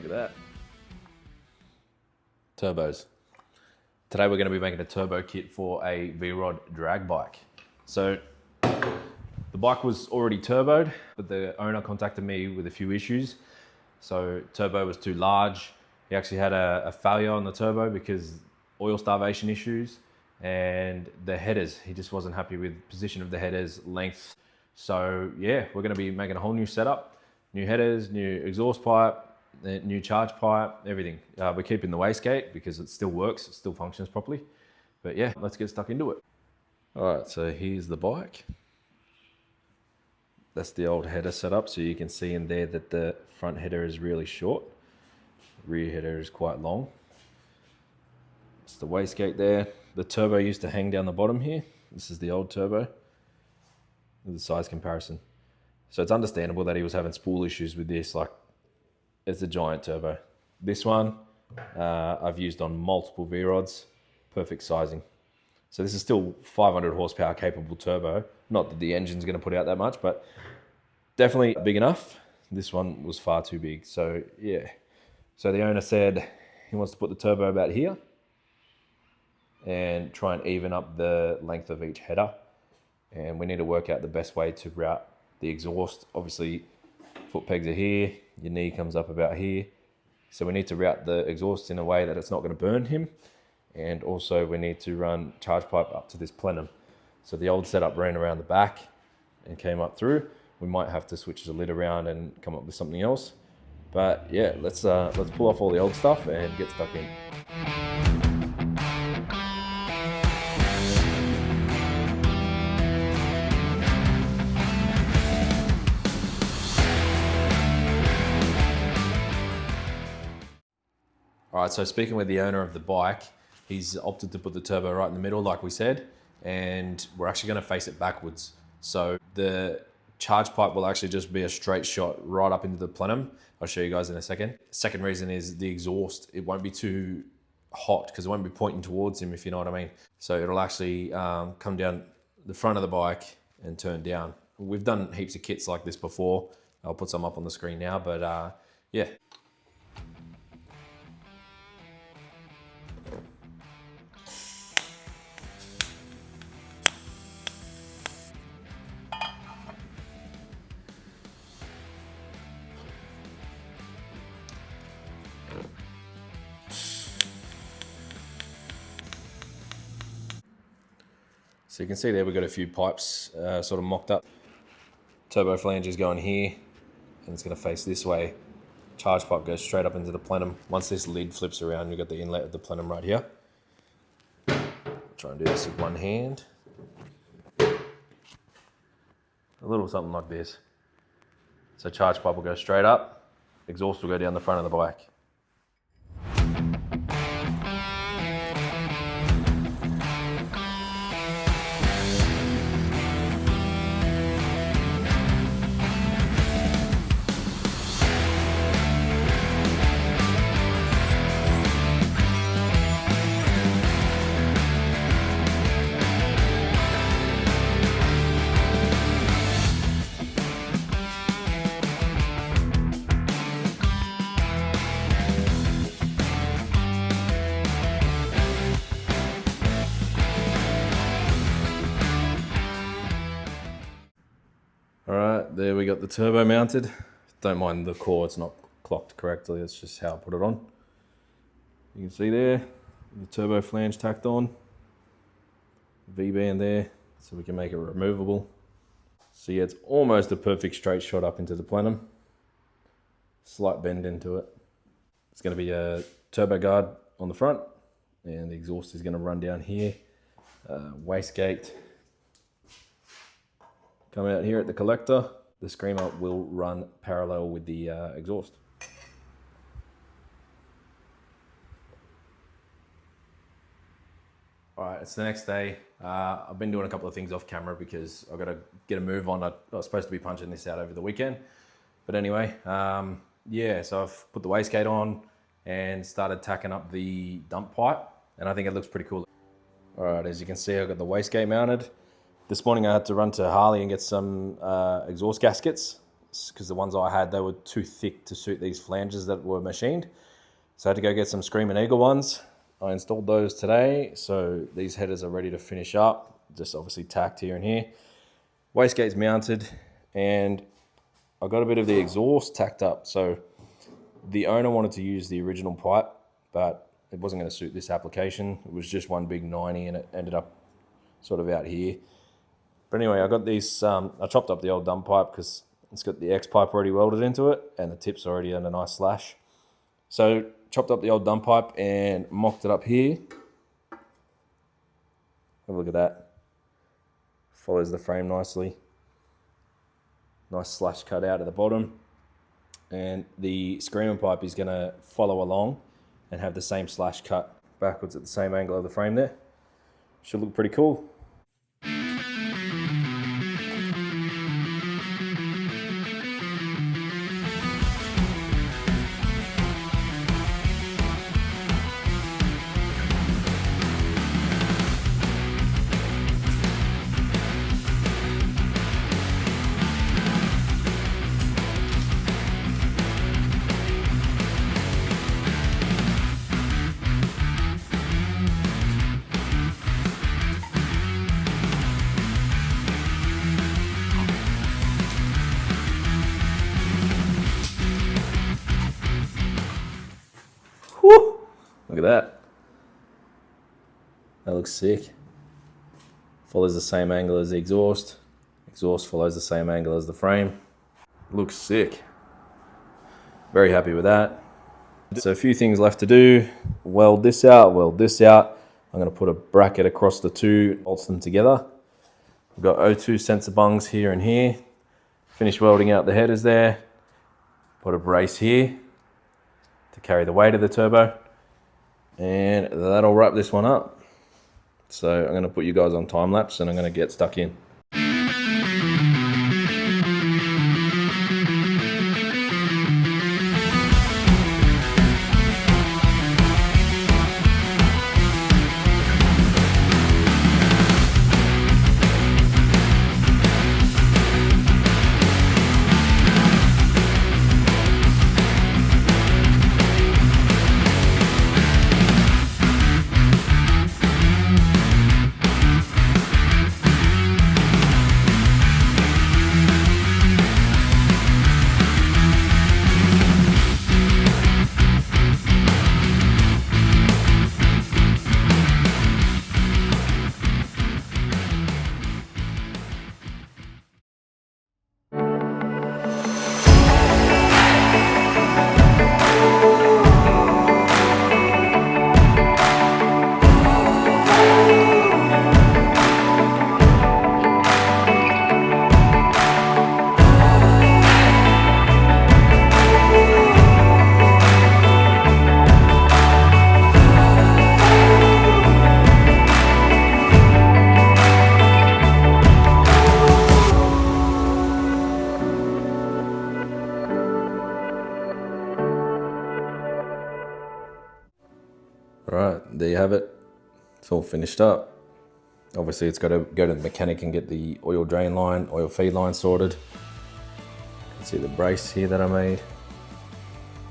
at that. Turbos. Today we're going to be making a turbo kit for a VROD drag bike. So the bike was already turboed, but the owner contacted me with a few issues. So turbo was too large. He actually had a failure on the turbo because oil starvation issues, and the headers, he just wasn't happy with the position of the headers, length. So yeah, we're going to be making a whole new setup, new headers, new exhaust pipe, new charge pipe, everything. We're keeping the wastegate because it still works, it still functions properly. But yeah, let's get stuck into it. All right, so here's the bike. That's the old header setup. So you can see in there that the front header is really short. Rear header is quite long. It's the wastegate there. The turbo used to hang down the bottom here. This is the old turbo with the size comparison. So it's understandable that he was having spool issues with this. Like, it's a giant turbo. This one I've used on multiple VRODs, perfect sizing. So this is still 500 horsepower capable turbo. Not that the engine's going to put out that much, but definitely big enough. This one was far too big. So yeah. So the owner said he wants to put the turbo about here and try and even up the length of each header. And we need to work out the best way to route the exhaust. Obviously, foot pegs are here, your knee comes up about here. So we need to route the exhaust in a way that it's not going to burn him. And also we need to run charge pipe up to this plenum. So the old setup ran around the back and came up through. We might have to switch the lid around and come up with something else. But yeah, let's pull off all the old stuff and get stuck in. All right, so speaking with the owner of the bike, he's opted to put the turbo right in the middle, like we said, and we're actually going to face it backwards. So the charge pipe will actually just be a straight shot right up into the plenum. I'll show you guys in a second. Second reason is the exhaust. It won't be too hot because it won't be pointing towards him, if you know what I mean. So it'll actually come down the front of the bike and turn down. We've done heaps of kits like this before. I'll put some up on the screen now, but yeah. So you can see there we've got a few pipes sort of mocked up. Turbo flange is going here and it's going to face this way. Charge pipe goes straight up into the plenum. Once this lid flips around, you've got the inlet of the plenum right here. I'll try and do this with one hand. A little something like this. So charge pipe will go straight up, exhaust will go down the front of the bike. All right, there we got the turbo mounted. Don't mind the core, it's not clocked correctly. It's just how I put it on. You can see there, the turbo flange tacked on. V-band there, so we can make it removable. So yeah, it's almost a perfect straight shot up into the plenum. Slight bend into it. It's gonna be a turbo guard on the front, and the exhaust is gonna run down here. Wastegate. Come out here at the collector. The screamer will run parallel with the exhaust. All right, it's the next day. I've been doing a couple of things off camera because I've got to get a move on. I was supposed to be punching this out over the weekend. But anyway, yeah, so I've put the wastegate on and started tacking up the dump pipe, and I think it looks pretty cool. All right, as you can see, I've got the wastegate mounted. This morning I had to run to Harley and get some exhaust gaskets. because the ones I had, they were too thick to suit these flanges that were machined. So I had to go get some Screaming Eagle ones. I installed those today, so these headers are ready to finish up. Just obviously tacked here and here. Wastegate's mounted, and I got a bit of the exhaust tacked up. So the owner wanted to use the original pipe, but it wasn't going to suit this application. It was just one big 90, and it ended up sort of out here. But anyway, I got these, I chopped up the old dump pipe because it's got the X pipe already welded into it, and the tip's already on a nice slash. So chopped up the old dump pipe and mocked it up here. Have a look at that. Follows the frame nicely. Nice slash cut out at the bottom. And the screamer pipe is going to follow along and have the same slash cut backwards at the same angle of the frame there. Should look pretty cool. Woo! Look at that. That looks sick. Follows the same angle as the exhaust. Exhaust follows the same angle as the frame. Looks sick. Very happy with that. So a few things left to do. Weld this out, weld this out. I'm going to put a bracket across the two, bolts them together. We've got O2 sensor bungs here and here. Finish welding out the headers there. Put a brace here to carry the weight of the turbo, and that'll wrap this one up. So I'm going to put you guys on time lapse, and I'm going to get stuck in. Alright, there you have it. It's all finished up. Obviously it's got to go to the mechanic and get the oil drain line, oil feed line sorted. You can see the brace here that I made.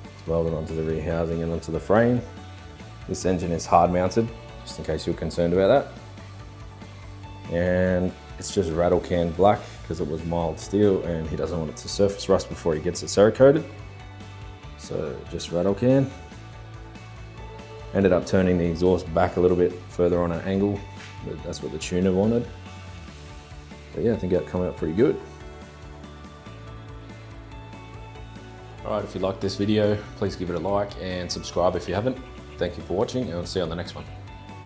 It's welded onto the rear housing and onto the frame. This engine is hard mounted, just in case you're concerned about that. And it's just rattle can black because it was mild steel and he doesn't want it to surface rust before he gets it Cerakoted. So just rattle can. Ended up turning the exhaust back a little bit further on an angle, but that's what the tuner wanted. But yeah, I think that came out pretty good. Alright, if you liked this video, please give it a like and subscribe if you haven't. Thank you for watching, and I'll see you on the next one.